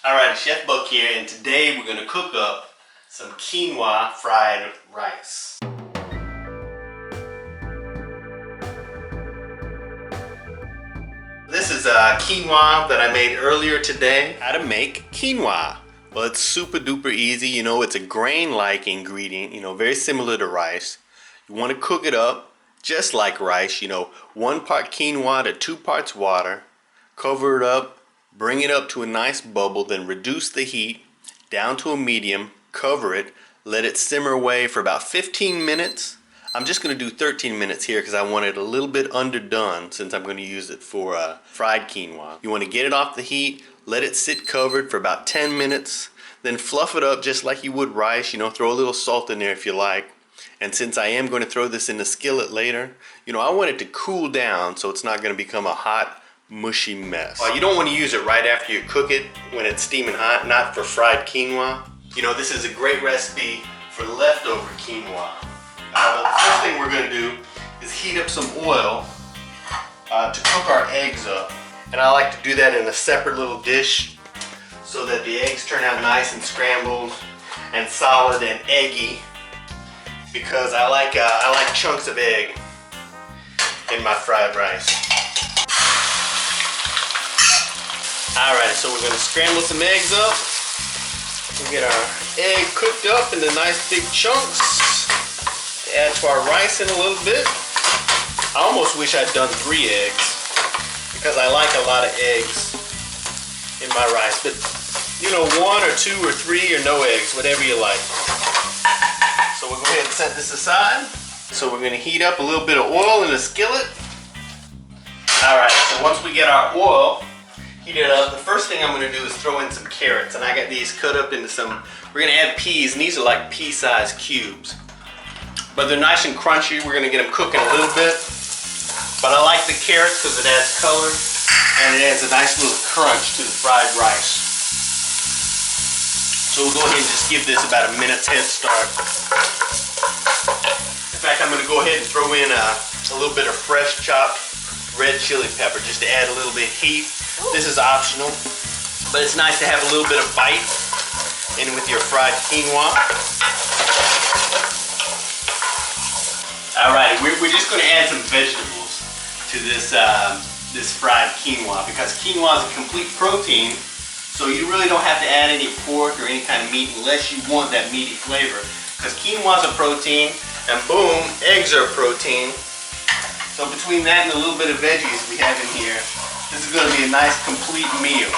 Alright, Chef Buck here, and today we're going to cook up some quinoa fried rice. This is quinoa that I made earlier today. How to make quinoa. Well, it's super duper easy. You know, it's a grain-like ingredient, you know, very similar to rice. You want to cook it up just like rice, you know, 1 part quinoa to 2 parts water. Cover it up. Bring it up to a nice bubble, then reduce the heat down to a medium, cover it, let it simmer away for about 15 minutes. I'm just going to do 13 minutes here because I want it a little bit underdone since I'm going to use it for fried quinoa. You want to get it off the heat, let it sit covered for about 10 minutes, then fluff it up just like you would rice, you know, throw a little salt in there if you like. And since I am going to throw this in the skillet later, you know, I want it to cool down so it's not going to become a hot, mushy mess. You don't want to use it right after you cook it when it's steaming hot, not for fried quinoa. You know, this is a great recipe for leftover quinoa. The first thing we're going to do is heat up some oil to cook our eggs up. And I like to do that in a separate little dish so that the eggs turn out nice and scrambled and solid and eggy, because I like chunks of egg in my fried rice. Alright, so we're going to scramble some eggs up. We'll get our egg cooked up into nice big chunks. Add to our rice in a little bit. I almost wish I'd done 3 eggs because I like a lot of eggs in my rice. But, you know, 1 or 2 or 3 or no eggs, whatever you like. So we'll go ahead and set this aside. So we're going to heat up a little bit of oil in the skillet. Alright, so once we get our oil heated up, the first thing I'm going to do is throw in some carrots, and I got these cut up into some, we're going to add peas, and these are like pea-sized cubes. But they're nice and crunchy. We're going to get them cooking a little bit. But I like the carrots because it adds color, and it adds a nice little crunch to the fried rice. So we'll go ahead and just give this about a minute's head start. In fact, I'm going to go ahead and throw in a little bit of fresh chopped red chili pepper just to add a little bit of heat. This is optional, but it's nice to have a little bit of bite in with your fried quinoa. Alright, we're just going to add some vegetables to this this fried quinoa, because quinoa is a complete protein, so you really don't have to add any pork or any kind of meat unless you want that meaty flavor, because quinoa is a protein, and boom, eggs are a protein. So between that and a little bit of veggies we have in here, this is going to be a nice complete meal.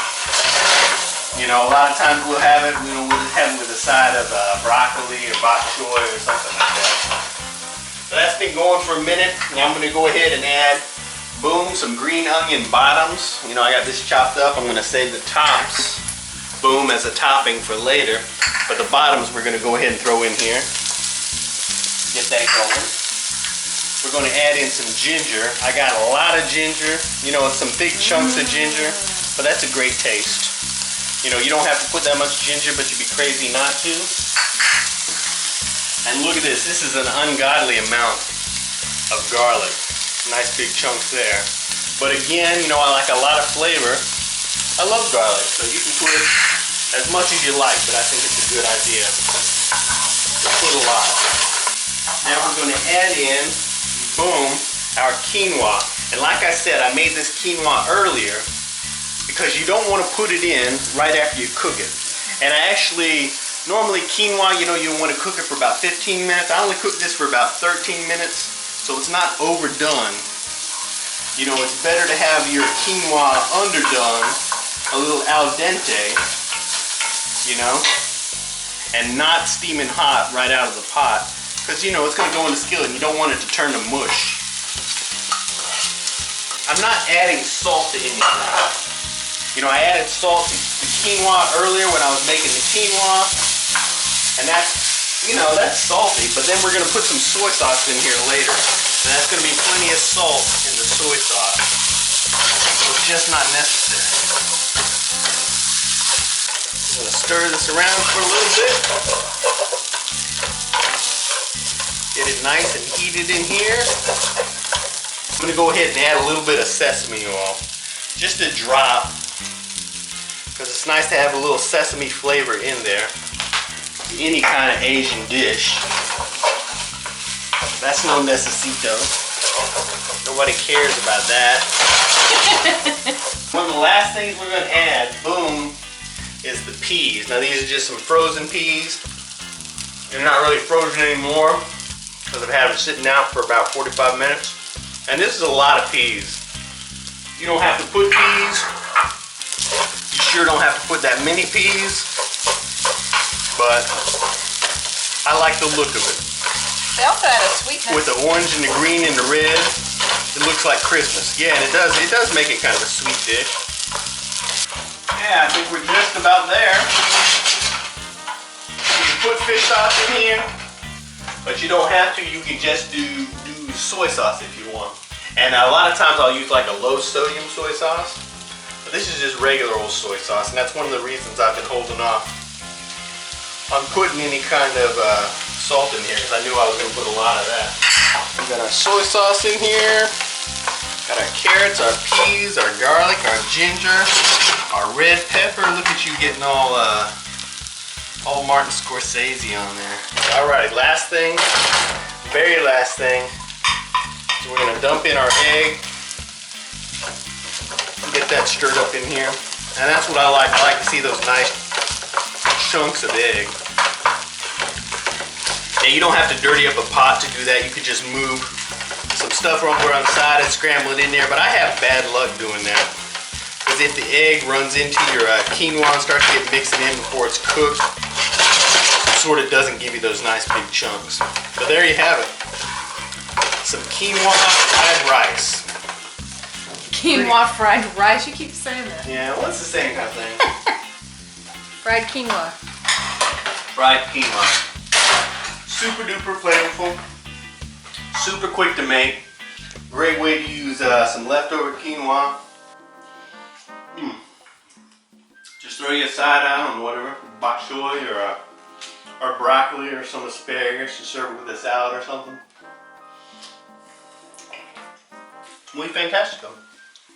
You know, a lot of times we'll have it, you know, we'll just have it with a side of broccoli or bok choy or something like that. So that's been going for a minute. Now I'm going to go ahead and add, boom, some green onion bottoms. You know, I got this chopped up. I'm going to save the tops, boom, as a topping for later. But the bottoms we're going to go ahead and throw in here. Get that going. We're going to add in some ginger. I got a lot of ginger, you know, some big chunks of ginger, but that's a great taste. You know, you don't have to put that much ginger, but you'd be crazy not to. And look at this is an ungodly amount of garlic. Nice big chunks there. But again, you know, I like a lot of flavor. I love garlic, so you can put as much as you like, but I think it's a good idea to put a lot. Now we're going to add in, boom, our quinoa. And like I said, I made this quinoa earlier because you don't want to put it in right after you cook it. And I actually, normally quinoa, you know, you want to cook it for about 15 minutes. I only cooked this for about 13 minutes, so it's not overdone. You know, it's better to have your quinoa underdone, a little al dente, you know, and not steaming hot right out of the pot. Because, you know, it's going to go in the skillet and you don't want it to turn to mush. I'm not adding salt to anything. You know, I added salt to quinoa earlier when I was making the quinoa. And that's, you know, that's salty. But then we're going to put some soy sauce in here later. And that's going to be plenty of salt in the soy sauce. So it's just not necessary. I'm going to stir this around for a little bit. Get it nice and heated in here. I'm going to go ahead and add a little bit of sesame oil. Just a drop. Because It's nice to have a little sesame flavor in there. Any kind of Asian dish. That's no necesito. Nobody cares about that. One of the last things we're gonna add, boom, is the peas. Now these are just some frozen peas. They're not really frozen anymore because I've had them sitting out for about 45 minutes. And this is a lot of peas. You don't have to put peas. You sure don't have to put that many peas. But I like the look of it. They also add a sweetness. With the orange and the green and the red, it looks like Christmas. Yeah, and it does make it kind of a sweet dish. Yeah, I think we're just about there. You can put fish sauce in here, but you don't have to. You can just do soy sauce if you want. And a lot of times I'll use like a low sodium soy sauce. But this is just regular old soy sauce, and that's one of the reasons I've been holding off on putting any kind of salt in here, because I knew I was going to put a lot of that. We got our soy sauce in here. Got our carrots, our peas, our garlic, our ginger, our red pepper. Look at you getting all Martin Scorsese on there. All right, last thing, very last thing. So we're going to dump in our egg. Get that stirred up in here. And that's what I like. I like to see those nice chunks of egg. And you don't have to dirty up a pot to do that. You could just move some stuff over on the side and scramble it in there. But I have bad luck doing that. Because if the egg runs into your quinoa and starts to get mixed in before it's cooked, it sort of doesn't give you those nice big chunks. But there you have it. Some quinoa fried rice. Quinoa fried rice? You keep saying that. Yeah, well, it's the same kind of thing. Fried quinoa. Fried quinoa. Super duper flavorful, super quick to make. Great way to use some leftover quinoa. Just throw you a side on whatever, bok choy or broccoli or some asparagus, and serve it with a salad or something. Muy fantastico.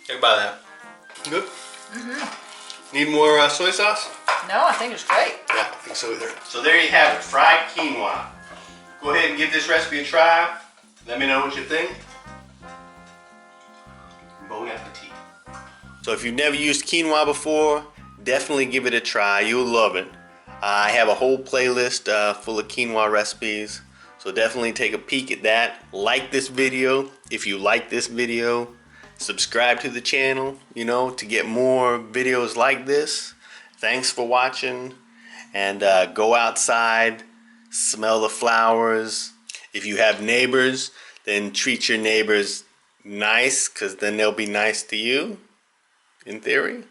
Think about that. Good? Mm-hmm. Need more soy sauce? No, I think it's great. Yeah, I think so either. So there you have it, fried quinoa. Go ahead and give this recipe a try. Let me know what you think. Bon appetit. So if you've never used quinoa before, definitely give it a try. You'll love it. I have a whole playlist full of quinoa recipes. So definitely take a peek at that. Like this video if you like this video. Subscribe to the channel, you know, to get more videos like this. Thanks for watching. And go outside. Smell the flowers. If you have neighbors, then treat your neighbors nice, because then they'll be nice to you, in theory.